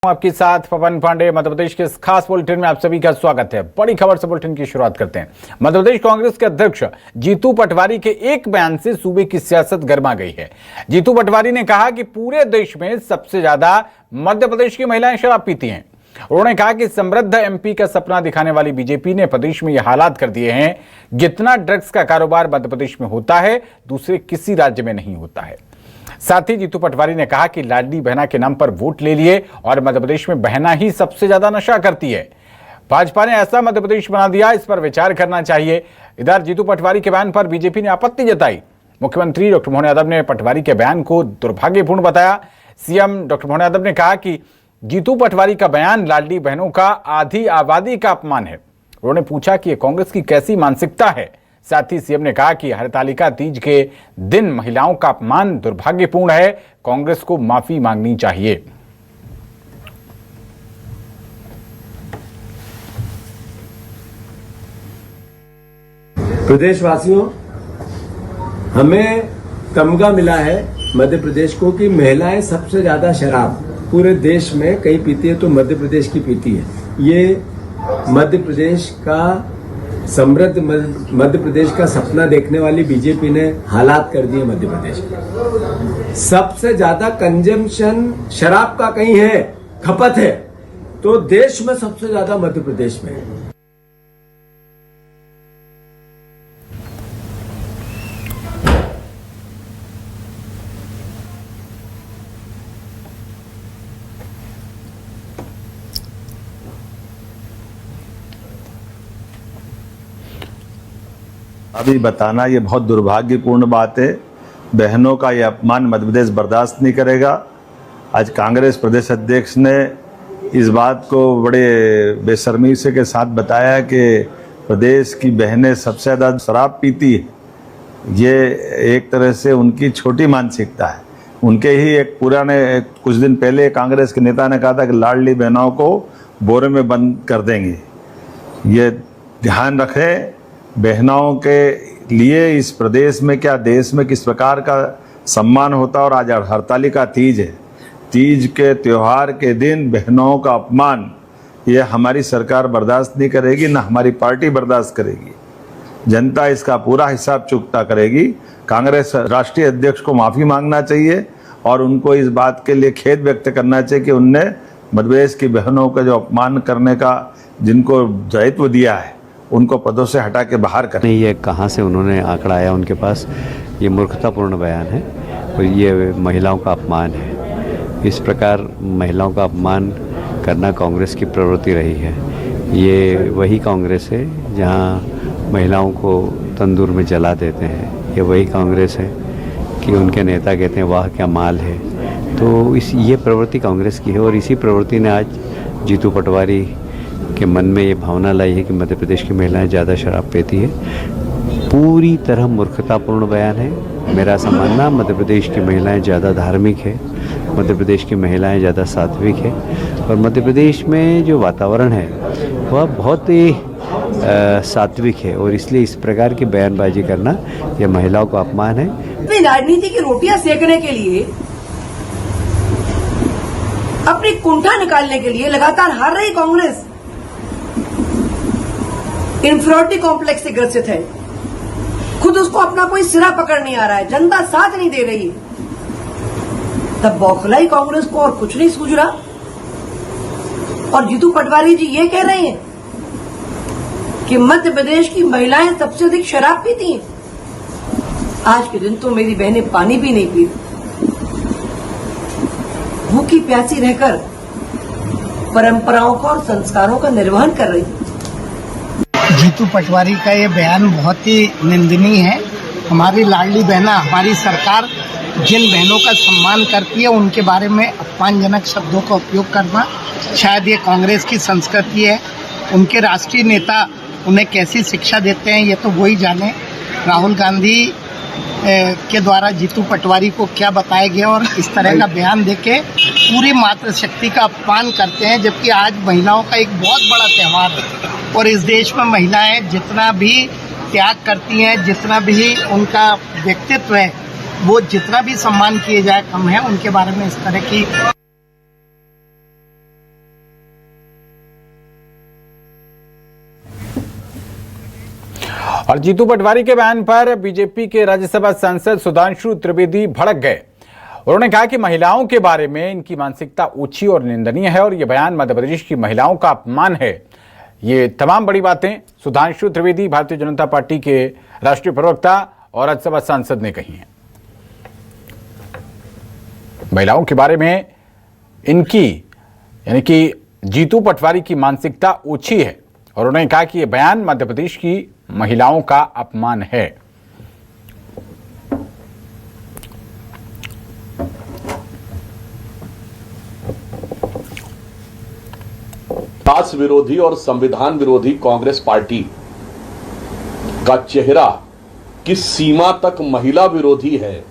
आपके साथ पवन पांडे। मध्य प्रदेश के इस खास बुलेटिन में आप सभी का स्वागत है। बड़ी खबर से बुलेटिन की शुरुआत करते हैं। मध्य प्रदेश कांग्रेस के अध्यक्ष जीतू पटवारी के एक बयान से सूबे की सियासत गर्मा गई है। जीतू पटवारी ने कहा कि पूरे देश में सबसे ज्यादा मध्य प्रदेश की महिलाएं शराब पीती हैं। उन्होंने कहा कि समृद्ध एमपी का सपना दिखाने वाली बीजेपी ने प्रदेश में यह हालात कर दिए हैं। जितना ड्रग्स का कारोबार मध्य प्रदेश में होता है, दूसरे किसी राज्य में नहीं होता है। साथ ही जीतू पटवारी ने कहा कि लाडली बहना के नाम पर वोट ले लिए और मध्य प्रदेश में बहना ही सबसे ज्यादा नशा करती है। भाजपा ने ऐसा मध्य प्रदेश बना दिया, इस पर विचार करना चाहिए। इधर जीतू पटवारी के बयान पर बीजेपी ने आपत्ति जताई। मुख्यमंत्री डॉक्टर मोहन यादव ने पटवारी के बयान को दुर्भाग्यपूर्ण बताया। सीएम डॉक्टर मोहन यादव ने कहा कि जीतू पटवारी का बयान लाडली बहनों का आधी आबादी का अपमान है। उन्होंने पूछा कि कांग्रेस की कैसी मानसिकता है। साथ ही सीएम ने कहा कि हरतालिका तीज के दिन महिलाओं का अपमान दुर्भाग्यपूर्ण है, कांग्रेस को माफी मांगनी चाहिए। प्रदेशवासियों, हमें तमगा मिला है मध्य प्रदेश को कि महिलाएं सबसे ज्यादा शराब पूरे देश में कहीं पीती है तो मध्य प्रदेश की पीती है। ये मध्य प्रदेश का समृद्ध मध्य प्रदेश का सपना देखने वाली बीजेपी ने हालात कर दिए। मध्य प्रदेश में सबसे ज्यादा कंजम्पशन शराब का कहीं है, खपत है, तो देश में सबसे ज्यादा मध्य प्रदेश में है। अभी बताना ये बहुत दुर्भाग्यपूर्ण बात है। बहनों का ये अपमान मध्य प्रदेश बर्दाश्त नहीं करेगा। आज कांग्रेस प्रदेश अध्यक्ष ने इस बात को बड़े बेशर्मी से के साथ बताया कि प्रदेश की बहनें सबसे ज़्यादा शराब पीती है। ये एक तरह से उनकी छोटी मानसिकता है। उनके ही एक पुराने कुछ दिन पहले कांग्रेस के नेता ने कहा था कि लाडली बहनों को बोरे में बंद कर देंगे। ये ध्यान रखें, बहनों के लिए इस प्रदेश में क्या देश में किस प्रकार का सम्मान होता है। और आज हरतालिका तीज है। तीज के त्यौहार के दिन बहनों का अपमान ये हमारी सरकार बर्दाश्त नहीं करेगी, ना हमारी पार्टी बर्दाश्त करेगी। जनता इसका पूरा हिसाब चुकता करेगी। कांग्रेस राष्ट्रीय अध्यक्ष को माफ़ी मांगना चाहिए और उनको इस बात के लिए खेद व्यक्त करना चाहिए कि उनने मध्य प्रदेश की बहनों का जो अपमान करने का जिनको दायित्व दिया है उनको पदों से हटा के बाहर करें। ये कहाँ से उन्होंने आंकड़ा आया उनके पास, ये मूर्खतापूर्ण बयान है और ये महिलाओं का अपमान है। इस प्रकार महिलाओं का अपमान करना कांग्रेस की प्रवृत्ति रही है। ये वही कांग्रेस है जहाँ महिलाओं को तंदूर में जला देते हैं। ये वही कांग्रेस है कि उनके नेता कहते हैं वाह क्या माल है। तो ये प्रवृत्ति कांग्रेस की है और इसी प्रवृत्ति ने आज जीतू पटवारी के मन में ये भावना लाई है कि मध्य प्रदेश की महिलाएं ज़्यादा शराब पीती है। पूरी तरह मूर्खतापूर्ण बयान है। मेरा ऐसा मानना, मध्य प्रदेश की महिलाएं ज़्यादा धार्मिक है, मध्य प्रदेश की महिलाएं ज़्यादा सात्विक है और मध्य प्रदेश में जो वातावरण है वह बहुत ही सात्विक है और इसलिए इस प्रकार की बयानबाजी करना यह महिलाओं का अपमान है। अपनी राजनीति की रोटियां सेकने के लिए, अपनी कुंठा निकालने के लिए लगातार हार रही कांग्रेस इंफीरियरिटी कॉम्प्लेक्स से ग्रसित है। खुद उसको अपना कोई सिरा पकड़ नहीं आ रहा है, जनता साथ नहीं दे रही है। तब बौखलाई कांग्रेस को और कुछ नहीं सूझ रहा। और जीतू पटवारी जी ये कह रहे हैं कि मध्य प्रदेश की महिलाएं सबसे अधिक शराब पीती हैं। आज के दिन तो मेरी बहनें पानी भी नहीं पी, भूखी प्यासी रहकर परंपराओं का और संस्कारों का निर्वहन कर रही है। जीतू पटवारी का ये बयान बहुत ही निंदनीय है। हमारी लाडली बहना, हमारी सरकार जिन बहनों का सम्मान करती है उनके बारे में अपमानजनक शब्दों का उपयोग करना शायद ये कांग्रेस की संस्कृति है। उनके राष्ट्रीय नेता उन्हें कैसी शिक्षा देते हैं ये तो वही जाने। राहुल गांधी के द्वारा जीतू पटवारी को क्या बताया गया और इस तरह का बयान देके पूरी मातृशक्ति का अपमान करते हैं, जबकि आज महिलाओं का एक बहुत बड़ा त्यौहार है और इस देश में महिलाएं जितना भी त्याग करती हैं, जितना भी उनका व्यक्तित्व है, वो जितना भी सम्मान किए जाए कम है। उनके बारे में इस तरह की और जीतू पटवारी के बयान पर बीजेपी के राज्यसभा सांसद सुधांशु त्रिवेदी भड़क गए। उन्होंने कहा कि महिलाओं के बारे में इनकी मानसिकता ऊंची और निंदनीय है और यह बयान मध्य प्रदेश की महिलाओं का अपमान है। ये तमाम बड़ी बातें सुधांशु त्रिवेदी भारतीय जनता पार्टी के राष्ट्रीय प्रवक्ता और राज्यसभा सांसद ने कही हैं। महिलाओं के बारे में इनकी यानी कि जीतू पटवारी की मानसिकता ऊंची है और उन्होंने कहा कि यह बयान मध्य प्रदेश की महिलाओं का अपमान है। विकास विरोधी और संविधान विरोधी कांग्रेस पार्टी का चेहरा किस सीमा तक महिला विरोधी है,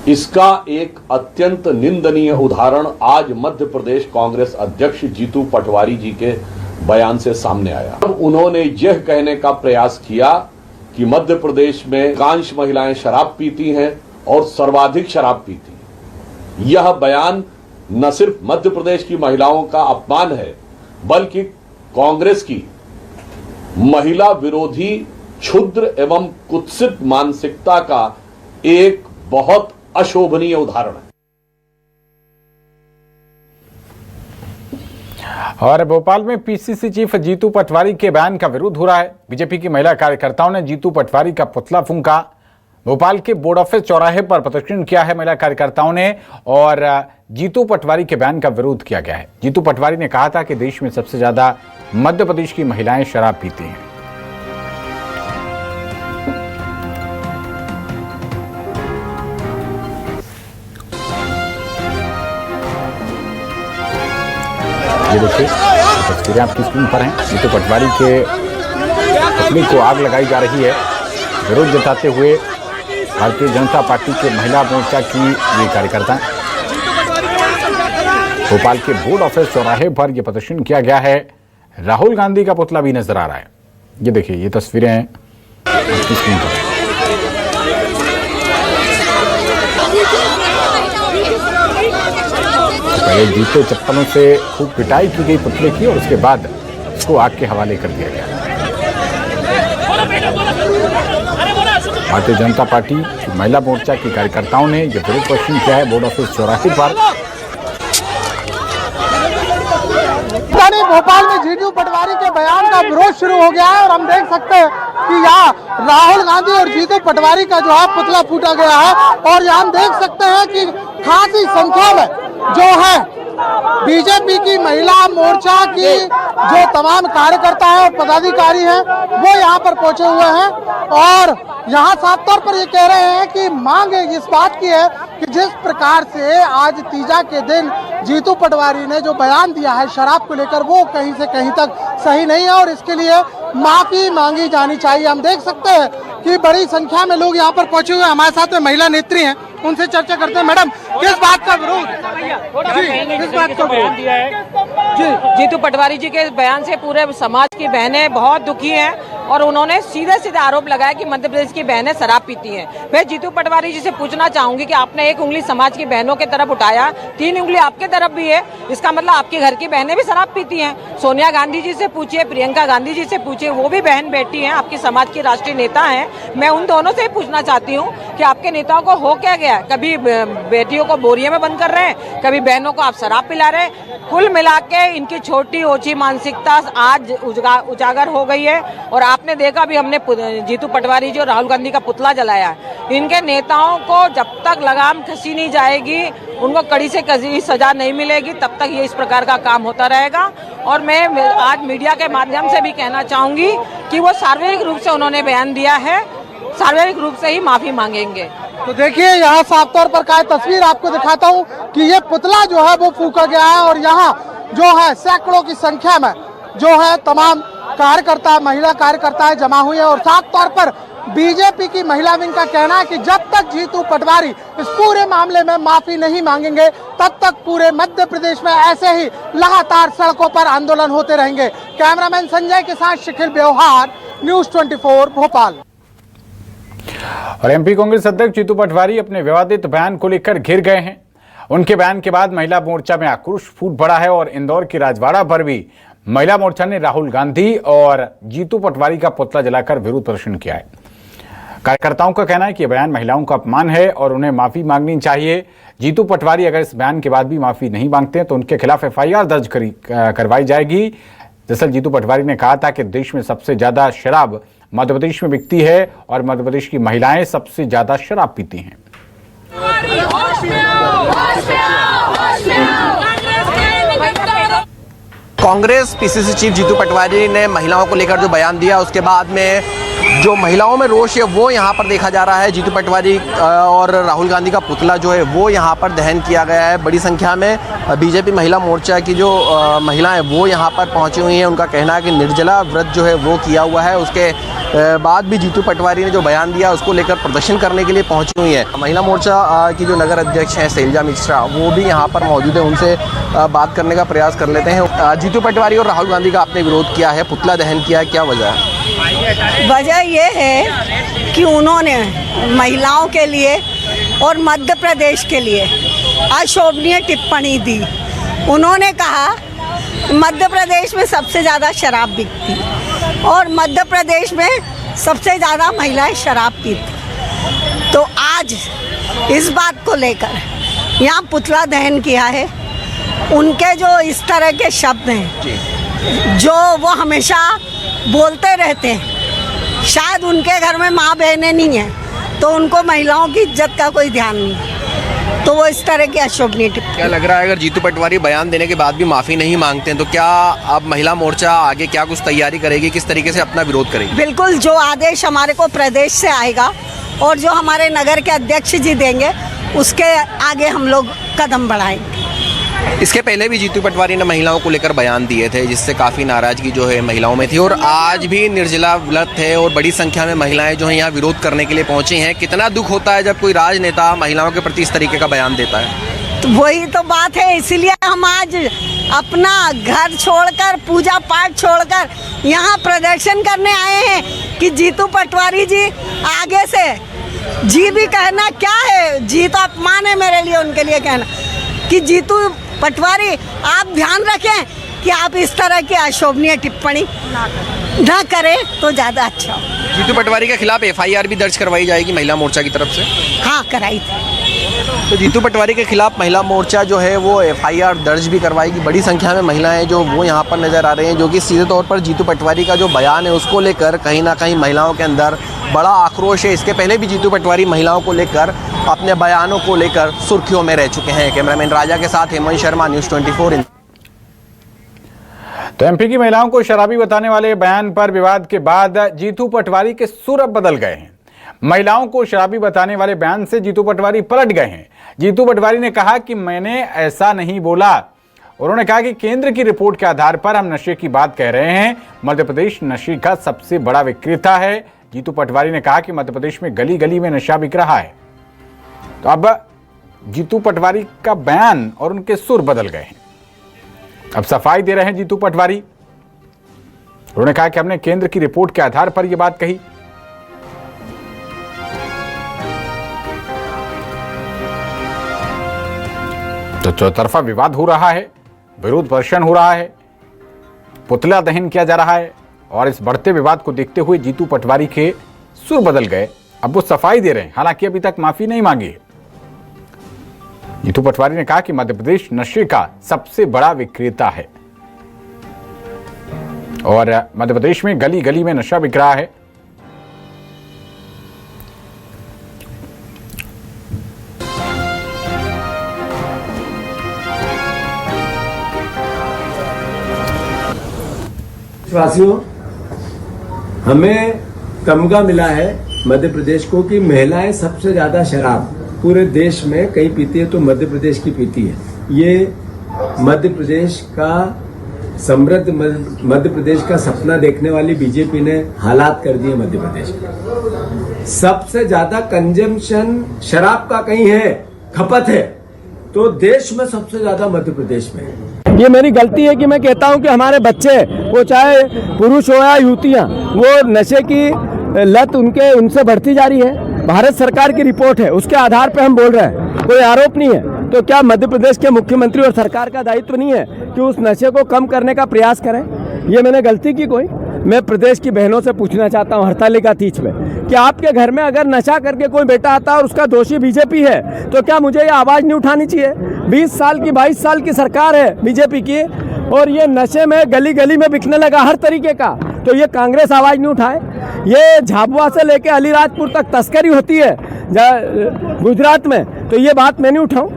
इसका एक अत्यंत निंदनीय उदाहरण आज मध्य प्रदेश कांग्रेस अध्यक्ष जीतू पटवारी जी के बयान से सामने आया। उन्होंने यह कहने का प्रयास किया कि मध्य प्रदेश में अधिकांश महिलाएं शराब पीती हैं और सर्वाधिक शराब पीती हैं। यह बयान न सिर्फ मध्य प्रदेश की महिलाओं का अपमान है, बल्कि कांग्रेस की महिला विरोधी क्षुद्र एवं कुत्सित मानसिकता का एक बहुत अशोभनीय उदाहरण है। और भोपाल में पीसीसी चीफ जीतू पटवारी के बयान का विरोध हो रहा है। बीजेपी की महिला कार्यकर्ताओं ने जीतू पटवारी का पुतला फूंका। भोपाल के बोर्ड ऑफिस चौराहे पर प्रदर्शन किया है महिला कार्यकर्ताओं ने और जीतू पटवारी के बयान का विरोध किया गया है। जीतू पटवारी ने कहा था कि देश में सबसे ज्यादा मध्य प्रदेश की महिलाएं शराब पीती हैं। ये देखिए तस्वीरें आपकी स्क्रीन पर हैं। जीतू पटवारी के पुतले को आग लगाई जा रही है। विरोध जताते हुए भारतीय जनता पार्टी के महिला मोर्चा की ये कार्यकर्ता भोपाल के बोर्ड ऑफिस चौराहे पर यह प्रदर्शन किया गया है। राहुल गांधी का पुतला भी नजर आ रहा है। ये देखिए ये तस्वीरें हैं आपकी स्क्रीन पर। पहले जूते चप्पलों से खूब पिटाई की गई पुतले की और उसके बाद इसको आग के हवाले कर दिया गया। भारतीय जनता पार्टी महिला मोर्चा की कार्यकर्ताओं ने यह विरोध प्रदर्शन किया है बोर्ड ऑफिस चौराहे पर। राजधानी भोपाल में जीतू पटवारी के बयान का विरोध शुरू हो गया है और हम देख सकते हैं कि यहाँ राहुल गांधी और जीतू पटवारी का जो है पुतला फूटा गया है और यहाँ हम देख सकते हैं कि खासी संख्या में जो है बीजेपी की महिला मोर्चा की जो तमाम कार्यकर्ता हैं और पदाधिकारी हैं वो यहाँ पर पहुंचे हुए हैं और यहाँ साफ तौर पर ये कह रहे हैं कि मांग इस बात की है कि जिस प्रकार से आज तीजा के दिन जीतू पटवारी ने जो बयान दिया है शराब को लेकर वो कहीं से कहीं तक सही नहीं है और इसके लिए माफी मांगी जानी चाहिए। हम देख सकते हैं कि बड़ी संख्या में लोग यहाँ पर पहुंचे हुए हैं। हमारे साथ में महिला नेत्री हैं, उनसे चर्चा करते हैं। मैडम, किस बात का विरोध? किस बात का विरोध दिया है? जी, जीतू पटवारी जी के बयान से पूरे समाज की बहनें बहुत दुखी हैं और उन्होंने सीधे सीधे आरोप लगाया कि मध्य प्रदेश की बहनें शराब पीती हैं। मैं जीतू पटवारी जी से पूछना चाहूंगी कि आपने एक उंगली समाज की बहनों की तरफ उठाया, 3 उंगली आपके तरफ भी है, इसका मतलब आपके घर की बहनें भी शराब पीती हैं। सोनिया गांधी जी से पूछिए, प्रियंका गांधी जी से पूछिए, वो भी बहन बेटी हैं, आपकी समाज की राष्ट्रीय नेता हैं। मैं उन दोनों से पूछना चाहती हूँ कि आपके नेताओं को हो क्या गया? कभी बेटियों को बोरिये में बंद कर रहे हैं, कभी बहनों को आप शराब पिला रहे हैं। कुल मिला के इनकी छोटी ओछी मानसिकता आज उजागर हो गई है और आपने देखा भी हमने जीतू पटवारी जी और राहुल गांधी का पुतला जलाया है। इनके नेताओं को जब तक लगाम कसी नहीं जाएगी, उनको कड़ी से कड़ी सजा नहीं मिलेगी, तब तक ये इस प्रकार का काम होता रहेगा। और मैं आज मीडिया के माध्यम से भी कहना चाहूंगी कि वो सार्वजनिक रूप से उन्होंने बयान दिया है, सार्वजनिक रूप से ही माफी मांगेंगे। तो देखिए यहाँ साफ तौर पर क्या तस्वीर आपको दिखाता हूँ कि ये पुतला जो है वो फूका गया है और यहाँ जो है सैकड़ों की संख्या में जो है तमाम कार्यकर्ता महिला कार्यकर्ताएं जमा हुई है और साफ तौर पर बीजेपी की महिला विंग का कहना है कि जब तक जीतू पटवारी इस पूरे मामले में माफी नहीं मांगेंगे तब तक पूरे मध्य प्रदेश में ऐसे ही लगातार सड़कों पर आंदोलन होते रहेंगे। कैमरामैन संजय के साथ शिखिल व्यवहार, न्यूज 24 भोपाल। और एमपी कांग्रेस अध्यक्ष जीतू पटवारी अपने विवादित बयान को लेकर घिर गए हैं। उनके बयान के बाद महिला मोर्चा में आक्रोश फूट पड़ा है और इंदौर की राजवाड़ा पर भी महिला मोर्चा ने राहुल गांधी और जीतू पटवारी का पुतला जलाकर विरोध प्रदर्शन किया है। कार्यकर्ताओं का कहना है कि यह बयान महिलाओं का अपमान है और उन्हें माफी मांगनी चाहिए। जीतू पटवारी अगर इस बयान के बाद भी माफी नहीं मांगते हैं तो उनके खिलाफ FIR दर्ज करवाई जाएगी। दरअसल जीतू पटवारी ने कहा था कि देश में सबसे ज्यादा शराब मध्य प्रदेश में बिकती है और मध्य प्रदेश की महिलाएं सबसे ज्यादा शराब पीती हैं। कांग्रेस PCC चीफ जीतू पटवारी ने महिलाओं को लेकर जो बयान दिया उसके बाद में जो महिलाओं में रोष है वो यहाँ पर देखा जा रहा है। जीतू पटवारी और राहुल गांधी का पुतला जो है वो यहाँ पर दहन किया गया है। बड़ी संख्या में बीजेपी महिला मोर्चा की जो महिलाएं वो यहाँ पर पहुँची हुई हैं। उनका कहना है कि निर्जला व्रत जो है वो किया हुआ है। उसके बाद भी जीतू पटवारी ने जो बयान दिया उसको लेकर प्रदर्शन करने के लिए पहुँची हुई है। महिला मोर्चा की जो नगर अध्यक्ष हैं शैलजा मिश्रा वो भी यहाँ पर मौजूद है। उनसे बात करने का प्रयास कर लेते हैं। जीतू पटवारी और राहुल गांधी का आपने विरोध किया है, पुतला दहन किया है, क्या वजह है? वजह ये है कि उन्होंने महिलाओं के लिए और मध्य प्रदेश के लिए अशोभनीय टिप्पणी दी। उन्होंने कहा मध्य प्रदेश में सबसे ज़्यादा शराब बिकती और मध्य प्रदेश में सबसे ज़्यादा महिलाएं शराब पीती। तो आज इस बात को लेकर यहाँ पुतला दहन किया है। उनके जो इस तरह के शब्द हैं जो वो हमेशा बोलते रहते हैं, शायद उनके घर में माँ बहनें नहीं हैं तो उनको महिलाओं की इज्जत का कोई ध्यान नहीं, तो वो इस तरह की अशोभनीय टिप्पणी। क्या लग रहा है अगर जीतू पटवारी बयान देने के बाद भी माफ़ी नहीं मांगते हैं तो क्या अब महिला मोर्चा आगे क्या कुछ तैयारी करेगी, किस तरीके से अपना विरोध करेगी? बिल्कुल, जो आदेश हमारे को प्रदेश से आएगा और जो हमारे नगर के अध्यक्ष जी देंगे उसके आगे हम लोग कदम बढ़ाएंगे। इसके पहले भी जीतू पटवारी ने महिलाओं को लेकर बयान दिए थे जिससे काफ़ी नाराजगी जो है महिलाओं में थी और आज भी निर्जला व्रत है और बड़ी संख्या में महिलाएं जो है यहाँ विरोध करने के लिए पहुंची हैं। कितना दुख होता है जब कोई राजनेता महिलाओं के प्रति इस तरीके का बयान देता है। तो वही तो बात है, इसीलिए हम आज अपना घर छोड़कर पूजा पाठ छोड़कर यहाँ प्रदर्शन करने आए हैं कि जीतू पटवारी जी आगे से जी भी कहना क्या है, जी तो अपमान है मेरे लिए उनके लिए कहना कि जीतू पटवारी आप ध्यान रखें कि आप इस तरह की अशोभनीय टिप्पणी ना करें तो ज़्यादा अच्छा हो। जीतू पटवारी के खिलाफ FIR भी दर्ज करवाई जाएगी महिला मोर्चा की तरफ से? हाँ, कराई थी। तो जीतू पटवारी के खिलाफ महिला मोर्चा जो है वो FIR दर्ज भी करवाएगी। बड़ी संख्या में महिलाएं जो वो यहाँ पर नज़र आ रही हैं जो कि सीधे तौर पर जीतू पटवारी का जो बयान है उसको लेकर कहीं ना कहीं महिलाओं के अंदर बड़ा आक्रोश है। इसके पहले भी जीतू पटवारी महिलाओं को लेकर अपने बयानों को लेकर सुर्खियों में रह चुके हैं। कैमरामैन राजा के साथ हेमंत शर्मा, न्यूज़ 24। तो MP की महिलाओं को शराबी बताने वाले बयान पर विवाद के बाद जीतू पटवारी के सुर अब बदल गए हैं। महिलाओं को शराबी बताने वाले बयान से जीतू पटवारी पलट गए हैं। जीतू पटवारी ने कहा कि मैंने ऐसा नहीं बोला। उन्होंने कहा कि केंद्र की रिपोर्ट के आधार पर हम नशे की बात कह रहे हैं। मध्य प्रदेश नशे का सबसे बड़ा विक्रेता है। जीतू पटवारी ने कहा कि मध्य प्रदेश में गली गली में नशा बिक रहा है। तो अब जीतू पटवारी का बयान और उनके सुर बदल गए हैं। अब सफाई दे रहे हैं जीतू पटवारी। उन्होंने कहा कि हमने केंद्र की रिपोर्ट के आधार पर यह बात कही। तो चौतरफा विवाद हो रहा है, विरोध प्रदर्शन हो रहा है, पुतला दहन किया जा रहा है और इस बढ़ते विवाद को देखते हुए जीतू पटवारी के सुर बदल गए। अब वो सफाई दे रहे हैं, हालांकि अभी तक माफी नहीं मांगी है। जीतू पटवारी ने कहा कि मध्य प्रदेश नशे का सबसे बड़ा विक्रेता है और मध्य प्रदेश में गली गली में नशा बिक रहा है। वासियों, हमें तमगा मिला है मध्य प्रदेश को कि महिलाएं सबसे ज्यादा शराब पूरे देश में कहीं पीती है तो मध्य प्रदेश की पीती है। ये मध्य प्रदेश का समृद्ध मध्य प्रदेश का सपना देखने वाली बीजेपी ने हालात कर दिए। मध्य प्रदेश में सबसे ज्यादा कंजम्पशन शराब का कहीं है, खपत है, तो देश में सबसे ज्यादा मध्य प्रदेश में है। ये मेरी गलती है कि मैं कहता हूं कि हमारे बच्चे, वो चाहे पुरुष हो या युवतियां, वो नशे की लत उनसे बढ़ती जा रही है। भारत सरकार की रिपोर्ट है, उसके आधार पर हम बोल रहे हैं, कोई आरोप नहीं है। तो क्या मध्य प्रदेश के मुख्यमंत्री और सरकार का दायित्व नहीं है कि उस नशे को कम करने का प्रयास करें? ये मैंने गलती की कोई? मैं प्रदेश की बहनों से पूछना चाहता हूँ हड़तालिका तीज में कि आपके घर में अगर नशा करके कोई बेटा आता है और उसका दोषी बीजेपी है तो क्या मुझे ये आवाज़ नहीं उठानी चाहिए? 20 साल की 22 साल की सरकार है बीजेपी की और ये नशे में गली गली में बिकने लगा हर तरीके का, तो ये कांग्रेस आवाज़ नहीं उठाए? ये झाबुआ से लेके अलीराजपुर तक तस्करी होती है गुजरात में, तो ये बात मैं नहीं उठाऊं?